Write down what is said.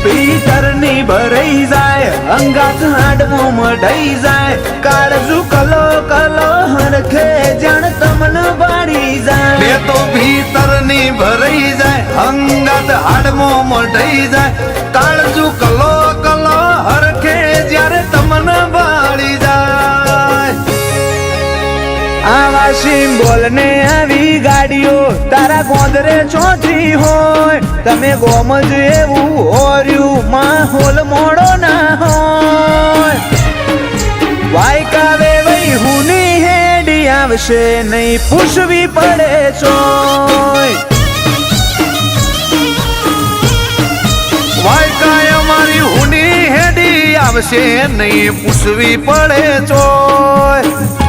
ભીતરની ભરાઈ જાય અંગાત હાડમો મઢાઈ જાય કાળજુ કલો કલો હરખે જાણ તમને બાળી જાય એ તો ભીતરની ભરાઈ જાય અંગાત હાડમો મઢાઈ જાય કાળજુ કલો કલો હરખે જ્યારે તમને બાળી જાય આવા સિમ્બોલ ને આવી ગાડીઓ તારા ગોદરે ચોથી હોય તમે ગોમજ એવું હોર્યું માહોલ મોડો ના હોય વાયકાવે વઈ હુની હેડી આવશે નહીં પૂછવી પડે ચોય વાયકાય અમારી હુની હેડી આવશે નહીં પૂછવી પડે ચોય